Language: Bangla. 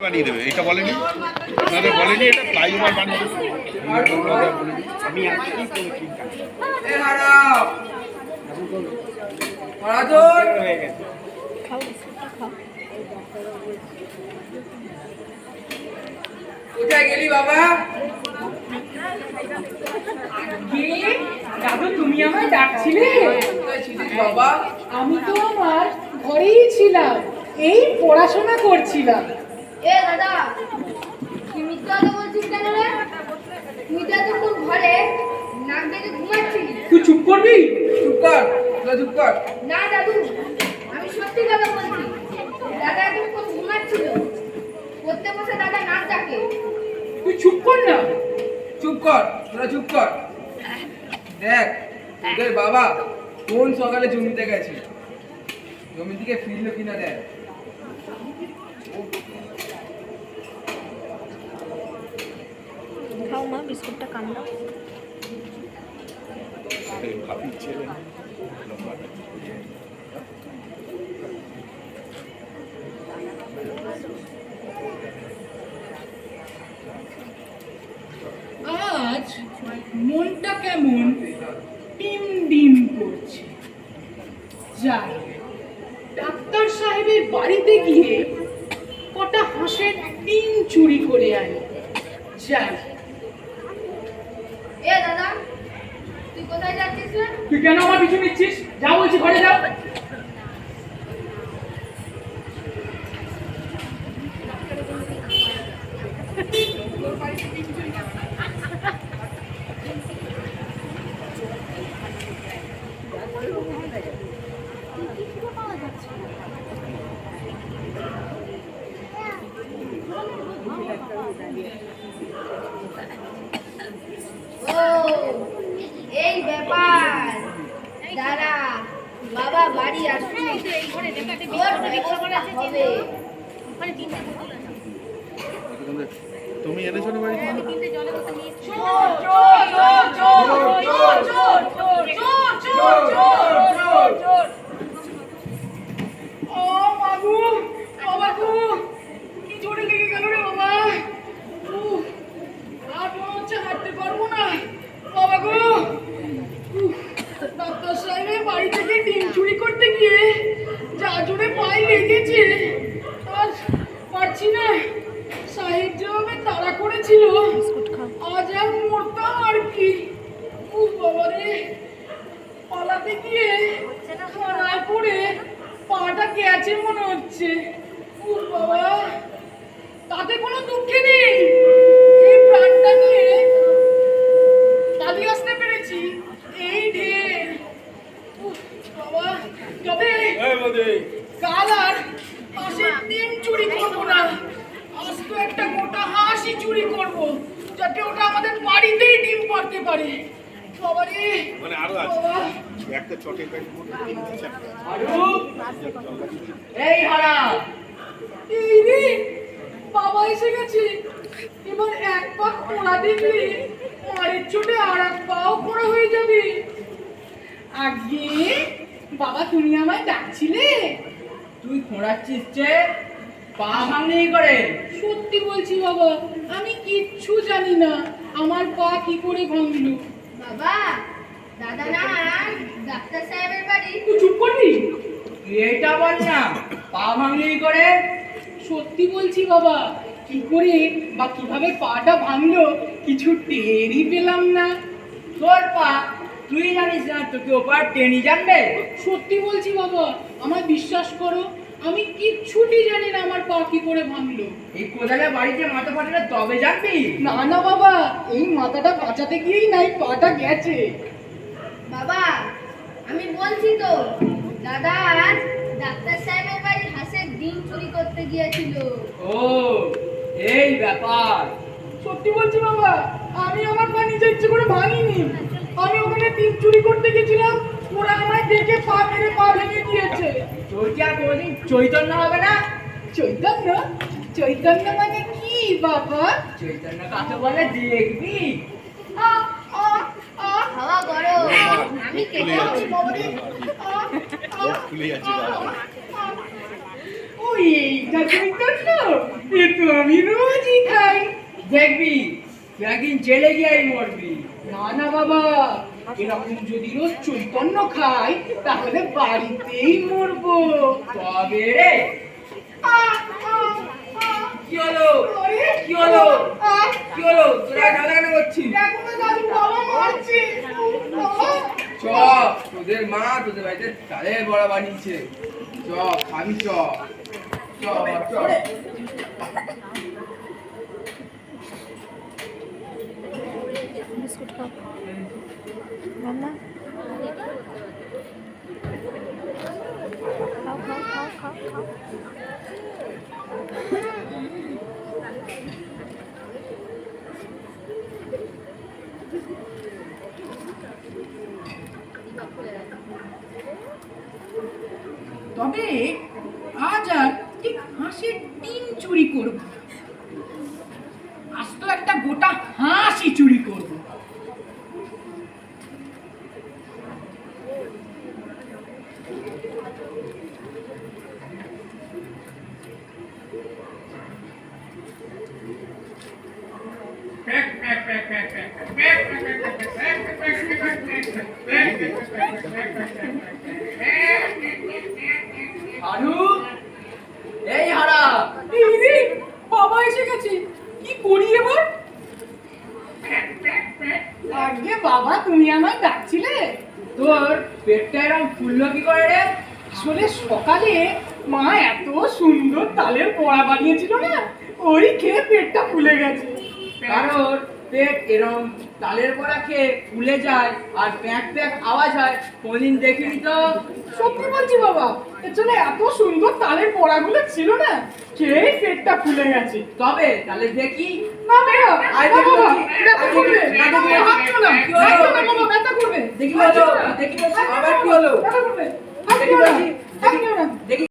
বানিয়ে দেবে এটা বলেনি আপনাদের বলেনি এটা ফ্লাইওভার বানিয়ে দেবে আমি কোথায় গেলি বাবা? দাদু তুমি আমায় ডাকছিলে? বাবা আমি তো আমার ঘরেই ছিলাম, এই পড়াশোনা করছিলাম। এ দাদা, তুই মিথ্যা কথা বলছিস কেন রে? তুই তো এতক্ষণ ঘরে নাক ডেকে ঘুমাচ্ছিলি। তুই চুপ করবি? চুপ কর, চুপ কর। না দাদু, আমি সত্যি কথা বলছি। দাদা এতক্ষণ ঘুমাচ্ছিল, পড়তে বসে দাদা নাক ডাকে। তুই চুপ কর না। চুপ কর, তোরা চুপ কর। দেখ তোদের বাবা কোন সকালে জমিতে গেছে, জমি থেকে ফিরলো কিনা দেখ। খাও মা, বিস্কুটটা কামড়াও। ভাবি ছেলে আজ মনটা কেমন ডিম ডিম করছে। যাই ডাক্তার সাহেবের বাড়িতে গিয়ে কটা হাঁসের ডিম চুরি করে আনি। যাই। এ দাদা, তুই কোথায় যাচ্ছিস রে? তুই কেন আমার পিছু নিচ্ছিস? যা বলছি ঘরে যাও। ও, এই ব্যাপার। দাদা, বাবা বাড়ি আসছে। ওর ব্যবস্থা হবে। তুমি এনেছো না বাড়িতে চোর চোর চোর চোর চোর চোর চোর চোর চোর চোর। ও বাবু, ও বাবু, কি জোরে লেগে গেল রে বাবা। উফ, আর মনে হচ্ছে হাঁটতে পারবো না বাবা গো। উফ, ডাক্তার সাহেবের বাড়ি থেকে ডিম চুরি করতে গিয়ে যা জোরে পায়ে লেগেছে আর পারছি না। সাহেব যেভাবে তাড়া করেছিল, আজ আর মরতাম আর কি। উফ বাবা রে, পালাতে গিয়ে খানায় পড়ে পাটা গেছে মনে হচ্ছে। উফ বাবা, তাতে কোনো দুঃখে নেই, এই প্রাণটা নিয়ে পালিয়ে আসতে পেরেছি, এই ঢের। উফ বাবা, তবে কাল আর হাঁসের ডিম চুরি করবো না। আজ তো একটা গোটা হাঁসই চুরি করবো, যাতে ওটা আমাদের বাড়িতেই ডিম পাড়তে পারে। বাবারে, মানে আরো আছে বাবা। একটা চটের প্যাকেট তিনটে চারটে এই হারা, এই রে বাবা এসে গেছে। এবার এক পা খোলা দেখলে মারের চোটে আর এক পাও খোড়া হয়ে যাবে। আগে বাবা, তুমি আমায় ডাকছিলে? তুই খোঁড়াচ্ছিস যে পা ভাঙলি করে? সত্যি বলছি বাবা, আমি কিচ্ছু জানি না আমার পা কি করে ভাঙলো। বাবা, দাদা না ডাক্তার সাহেবের বাড়ি। তুই চুপ করবি? এটা বল না, পা ভাঙলি করে? সত্যি বলছি বাবা, কি করে বা কিভাবে পাটা ভাঙলো কিছু টেরই পেলাম না। তোর পা তুই জানিস না, তোকে ওপার টেনি জানবে? সত্যি বলছি বাবা, আমায় বিশ্বাস করো, আমি কিচ্ছুটি জানি না আমার পা কি করে ভাঙলো। এই কোদালে বাড়িতে মাথা ফাটালে তবে জানবি? না না বাবা, এই মাথাটা বাঁচাতে গিয়েই নাই পাটা গেছে। বাবা, আমি বলছি তো, দাদা আজ ডাক্তার সাহেবের বাড়ি হাঁসের ডিম চুরি করতে গিয়েছিল। ও, এই ব্যাপার। সত্যি বলছি বাবা, আমি আমার পা নিজে ইচ্ছে করে ভাঙিনি। আমি ওখানে ডিম চুরি করতে গেছিলাম, ওরা আমায় দেখে পা মেরে পা ভেঙে দিয়েছে। তোর কি আর কোনোদিন চৈতন্য হবে না? চৈতন্য? চৈতন্য মানে কি বাবা? চৈতন্য কাকে বলে দেখবি? হাওয়া গরম, আমি কেটে খুলে যাচ্ছে বাবা ওই এইটা চৈতন্য এ তো আমি রোজই খাই। দেখবি তুই একদিন জেলে গিয়ে মরবি। না না বাবা, এরকম যদি রোজ চৈতন্য খাই তাহলে বাড়িতেই মরবো। তবে রে কি হলো কি হলো কি হলো তোরা গালাগালি করছিস? এখনো দাদু বাবা মারছে। চ তোদের মা তোদের বাড়িতে তালের বড়া বানিয়েছে, চ খাবি চ চ চ। বিস্কুট খাও মাম্মা খাও খাও খাও খাও খাও তবে আজ আর ঠিক হাঁসের ডিম চুরি করব না। আজ তো একটা গোটা হাঁসই চুরি করব। হারু এই হারা এই রে, বাবা এসে গেছে, কি করি এবার? আগে বাবা তুমি আমায় ডাকছিলে? তোর পেটটা এরকম ফুললো কি করে রে? আসলে সকালে মা এত সুন্দর তালের বড়া বানিয়েছিল না, ওই খেয়ে পেটটা ফুলে গেছে। কারণ পেট এরকম তালের বড়া খেয়ে ফুলে যায় আর প্যাক প্যাক আওয়াজ হয়, কোনদিন দেখিনি তো। সত্যি বলছি বাবা, আসলে এত সুন্দর তালের বড়াগুলো ছিল না, খেয়ে পেটটা ফুলে গেছে। তবে তাহলে দেখি। না বাবা, আয় না দেখি বাবা, বলছি। ব্যথা করবে। আয় দেখি বলছি। হাত দিও না, কি হলো? হাত দিও না বাবা, ব্যথা করবে। দেখি বলো, দেখি বলছি, আবার কি হলো? ব্যথা করবে। দেখি বলছি, হাত দিও না। দেখি